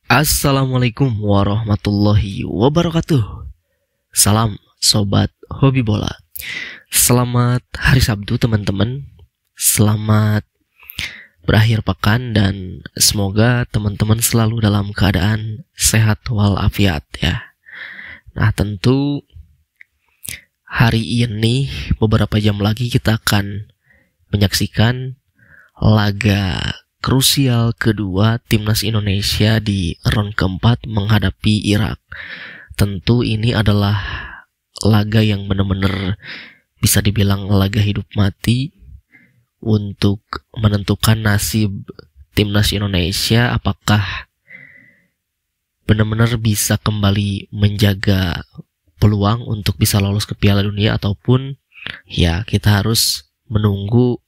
Assalamualaikum warahmatullahi wabarakatuh. Salam sobat hobi bola. Selamat hari Sabtu teman-teman. Selamat berakhir pekan dan semoga teman-teman selalu dalam keadaan sehat walafiat ya. Nah, tentu hari ini beberapa jam lagi kita akan menyaksikan laga krusial kedua timnas Indonesia di round keempat menghadapi Irak. Tentu ini adalah laga yang benar-benar bisa dibilang laga hidup mati untuk menentukan nasib timnas Indonesia, apakah benar-benar bisa kembali menjaga peluang untuk bisa lolos ke Piala Dunia ataupun ya kita harus menunggu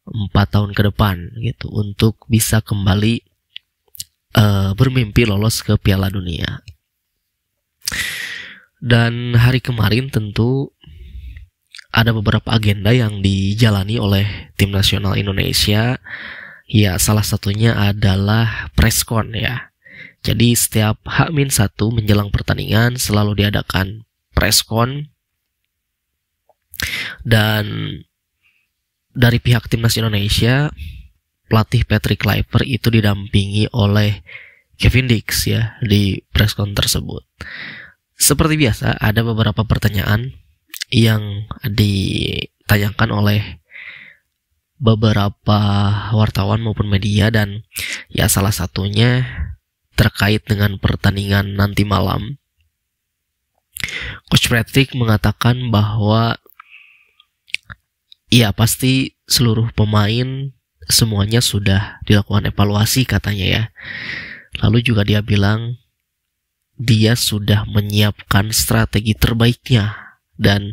4 tahun ke depan gitu untuk bisa kembali bermimpi lolos ke Piala Dunia. Dan hari kemarin tentu ada beberapa agenda yang dijalani oleh tim nasional Indonesia. Ya, salah satunya adalah preskon ya. Jadi setiap H-1 menjelang pertandingan selalu diadakan preskon. Dan dari pihak timnas Indonesia, pelatih Patrick Kluivert itu didampingi oleh Kevin Dix ya di preskon tersebut. Seperti biasa, ada beberapa pertanyaan yang ditanyakan oleh beberapa wartawan maupun media dan ya salah satunya terkait dengan pertandingan nanti malam. Coach Patrick mengatakan bahwa ya pasti seluruh pemain semuanya sudah dilakukan evaluasi katanya ya. Lalu juga dia bilang dia sudah menyiapkan strategi terbaiknya dan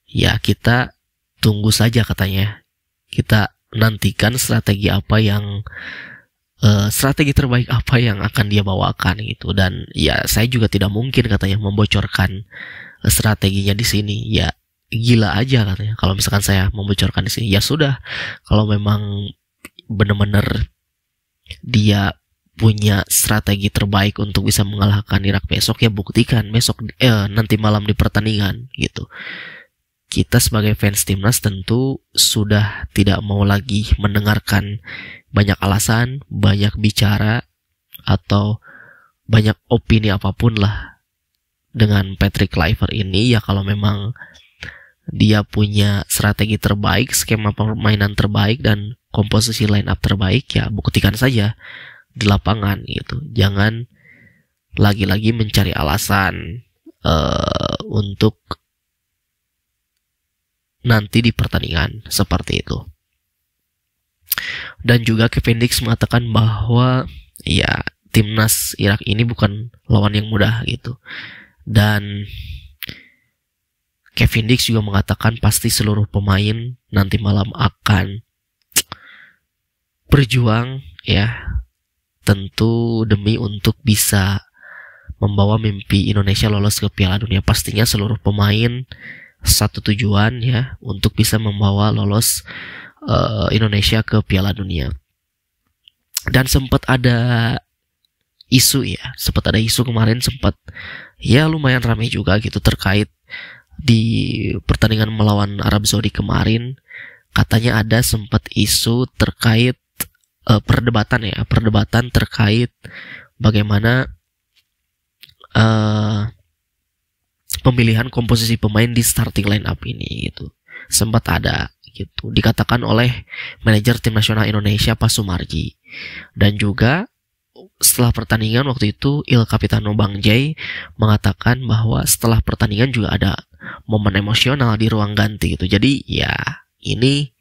ya kita tunggu saja katanya. Kita nantikan strategi terbaik apa yang akan dia bawakan gitu. Dan ya saya juga tidak mungkin katanya membocorkan strateginya di sini. Ya gila aja katanya kalau misalkan saya membocorkan di sini. Ya sudah, kalau memang benar-benar dia punya strategi terbaik untuk bisa mengalahkan Irak besok, ya buktikan besok nanti malam di pertandingan gitu. Kita sebagai fans timnas tentu sudah tidak mau lagi mendengarkan banyak alasan, banyak bicara atau banyak opini apapun lah dengan Patrick Kluivert ini. Ya kalau memang dia punya strategi terbaik, skema permainan terbaik, dan komposisi line up terbaik, ya buktikan saja di lapangan gitu. Jangan lagi-lagi mencari alasan untuk nanti di pertandingan seperti itu. Dan juga Kevin Dix mengatakan bahwa ya timnas Irak ini bukan lawan yang mudah gitu. Dan Kevin Dix juga mengatakan pasti seluruh pemain nanti malam akan berjuang ya, tentu demi untuk bisa membawa mimpi Indonesia lolos ke Piala Dunia. Pastinya seluruh pemain satu tujuan ya, untuk bisa membawa lolos Indonesia ke Piala Dunia. Dan sempat ada isu kemarin, sempat ya lumayan ramai juga gitu terkait di pertandingan melawan Arab Saudi kemarin. Katanya ada sempat isu terkait perdebatan terkait bagaimana pemilihan komposisi pemain di starting line up ini gitu. Sempat ada gitu dikatakan oleh manajer tim nasional Indonesia Pak Sumarji. Dan juga setelah pertandingan waktu itu Il Capitano Bang Jay mengatakan bahwa setelah pertandingan juga ada momen emosional di ruang ganti gitu. Jadi ya ini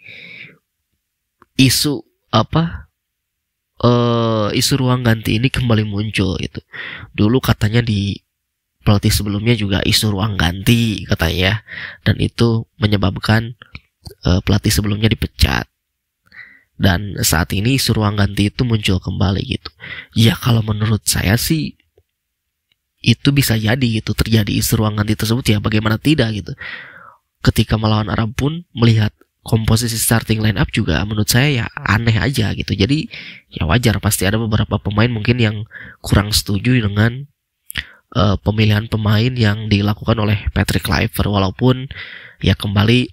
isu isu ruang ganti ini kembali muncul gitu. Dulu katanya di pelatih sebelumnya juga isu ruang ganti katanya, dan itu menyebabkan pelatih sebelumnya dipecat. Dan saat ini isu ruang ganti itu muncul kembali gitu. Ya kalau menurut saya sih itu bisa jadi gitu, terjadi isu ruang ganti tersebut, ya bagaimana tidak gitu. Ketika melawan Arab pun melihat komposisi starting line up juga menurut saya ya aneh aja gitu. Jadi ya wajar, pasti ada beberapa pemain mungkin yang kurang setuju dengan pemilihan pemain yang dilakukan oleh Patrick Kluivert, walaupun ya kembali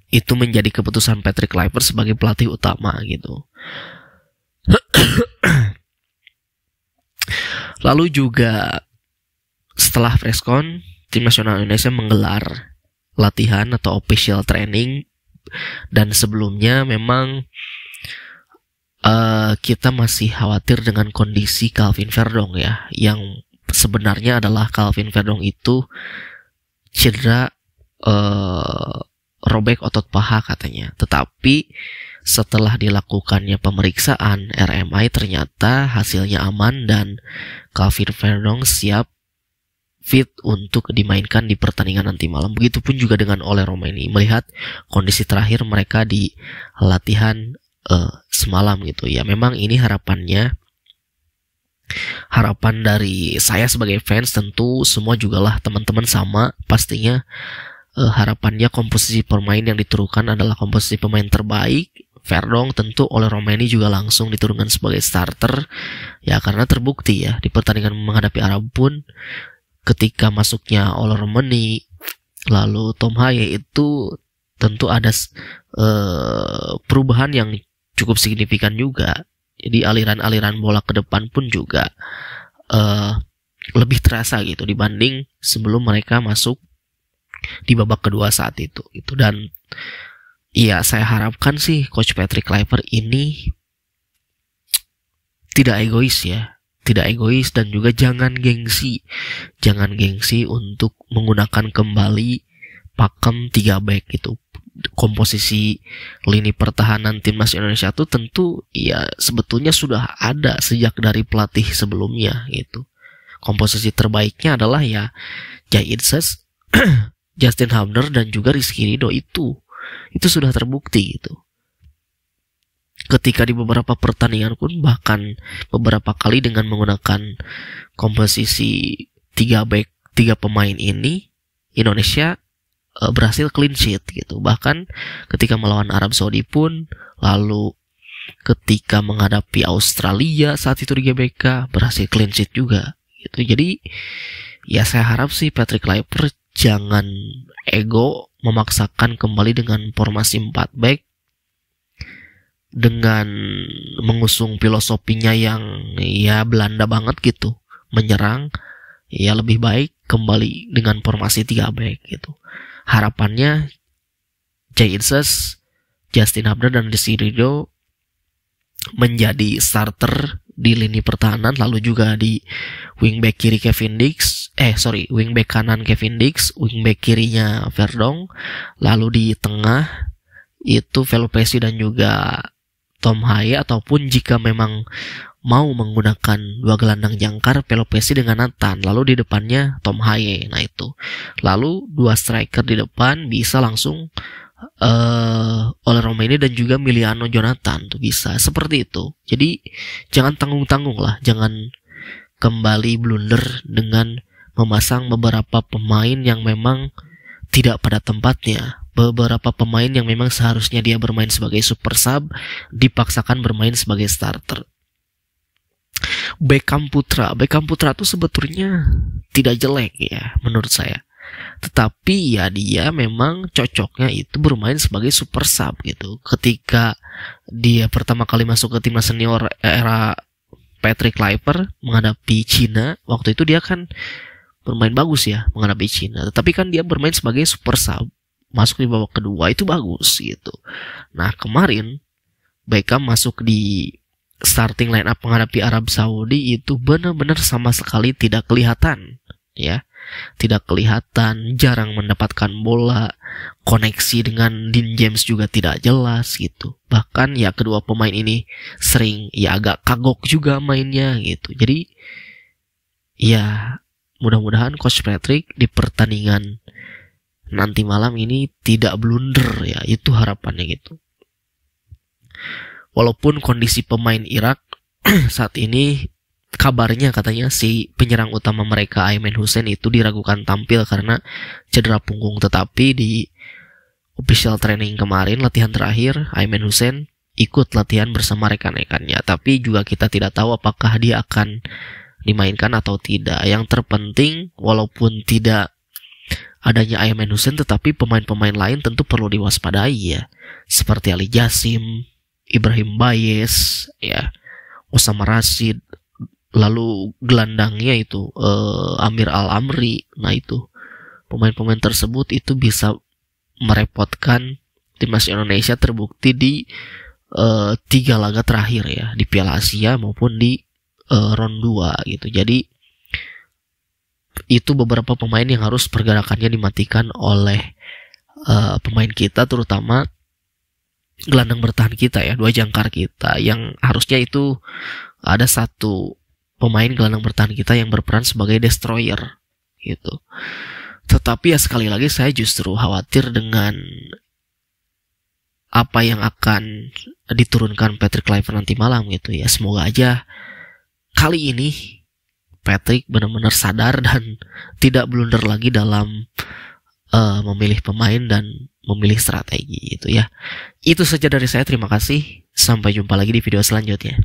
itu menjadi keputusan Patrick Kluivert sebagai pelatih utama gitu. Lalu juga setelah preskon, tim nasional Indonesia menggelar latihan atau official training, dan sebelumnya memang kita masih khawatir dengan kondisi Calvin Verdong ya, yang sebenarnya adalah Calvin Verdong itu cedera robek otot paha katanya. Tetapi setelah dilakukannya pemeriksaan RMI ternyata hasilnya aman dan Calvin Verdong siap fit untuk dimainkan di pertandingan nanti malam. Begitupun juga dengan Ole Romaini, melihat kondisi terakhir mereka di latihan semalam gitu ya. Memang ini harapan dari saya sebagai fans, tentu semua juga lah teman-teman sama pastinya. Harapannya komposisi pemain yang diturunkan adalah komposisi pemain terbaik. Verdong tentu oleh Romaini juga langsung diturunkan sebagai starter ya, karena terbukti ya di pertandingan menghadapi Arab pun ketika masuknya oleh Romaini lalu Tom Haye itu tentu ada perubahan yang cukup signifikan juga. Jadi aliran-aliran bola ke depan pun juga lebih terasa gitu dibanding sebelum mereka masuk di babak kedua saat itu. Dan iya, saya harapkan sih Coach Patrick Kluivert ini tidak egois ya, tidak egois, dan juga jangan gengsi untuk menggunakan kembali pakem 3 back gitu. Komposisi lini pertahanan timnas Indonesia itu tentu ya sebetulnya sudah ada sejak dari pelatih sebelumnya gitu. Komposisi terbaiknya adalah ya Jai Itzes, Justin Hubner, dan juga Rizky Ridho. Itu sudah terbukti gitu. Ketika di beberapa pertandingan pun bahkan beberapa kali dengan menggunakan komposisi 3 back, 3 pemain ini, Indonesia berhasil clean sheet gitu. Bahkan ketika melawan Arab Saudi pun, lalu ketika menghadapi Australia saat itu di GBK berhasil clean sheet juga gitu. Jadi ya saya harap sih Patrick Kluivert jangan ego memaksakan kembali dengan formasi 4 back dengan mengusung filosofinya yang ya Belanda banget gitu, menyerang. Ya lebih baik kembali dengan formasi 3 back gitu. Harapannya Jai Itzes, Justin Hubner, dan Rizky Ridho menjadi starter di lini pertahanan, lalu juga di wingback kiri wingback kanan Kevin Dix, wingback kirinya Verdong, lalu di tengah itu Velopesi dan juga Tom Haye, ataupun jika memang mau menggunakan 2 gelandang jangkar, Velopesi dengan Nathan, lalu di depannya Tom Haye. Nah itu, lalu 2 striker di depan bisa langsung oleh Romaini dan juga Miliano Jonathan, tuh bisa seperti itu. Jadi jangan tanggung-tanggung lah, jangan kembali blunder dengan memasang beberapa pemain yang memang tidak pada tempatnya. Beberapa pemain yang memang seharusnya dia bermain sebagai super sub dipaksakan bermain sebagai starter. Beckham Putra itu sebetulnya tidak jelek ya menurut saya. Tetapi ya dia memang cocoknya itu bermain sebagai super sub gitu. Ketika dia pertama kali masuk ke timnas senior era Patrick Kluivert menghadapi Cina, waktu itu dia kan bermain bagus ya menghadapi Cina. Tetapi kan dia bermain sebagai super sub, masuk di babak kedua itu bagus gitu. Nah kemarin Beckham masuk di starting line up menghadapi Arab Saudi itu benar-benar sama sekali tidak kelihatan ya. Tidak kelihatan, jarang mendapatkan bola, koneksi dengan Dean James juga tidak jelas gitu. Bahkan ya kedua pemain ini sering ya agak kagok juga mainnya gitu. Jadi ya mudah-mudahan Coach Patrick di pertandingan nanti malam ini tidak blunder ya, itu harapannya gitu. Walaupun kondisi pemain Irak saat ini kabarnya katanya si penyerang utama mereka Ayman Hussein itu diragukan tampil karena cedera punggung, tetapi di official training kemarin, latihan terakhir, Aiman Hussein ikut latihan bersama rekan-rekannya. Tapi juga kita tidak tahu apakah dia akan dimainkan atau tidak. Yang terpenting, walaupun tidak adanya Aiman Hussein, tetapi pemain-pemain lain tentu perlu diwaspadai ya. Seperti Ali Jasim, Ibrahim Bayes, ya, Osama Rashid, lalu gelandangnya itu Amir Al-Amri. Nah itu pemain-pemain tersebut itu bisa merepotkan timnas Indonesia, terbukti di 3 laga terakhir ya, di Piala Asia maupun di round 2 gitu. Jadi itu beberapa pemain yang harus pergerakannya dimatikan oleh pemain kita, terutama gelandang bertahan kita ya, 2 jangkar kita, yang harusnya itu ada 1 pemain gelandang bertahan kita yang berperan sebagai destroyer gitu. Tetapi ya sekali lagi saya justru khawatir dengan apa yang akan diturunkan Patrick Kluivert nanti malam gitu ya. Semoga aja kali ini Patrick benar-benar sadar dan tidak blunder lagi dalam memilih pemain dan memilih strategi gitu ya. Itu saja dari saya, terima kasih. Sampai jumpa lagi di video selanjutnya.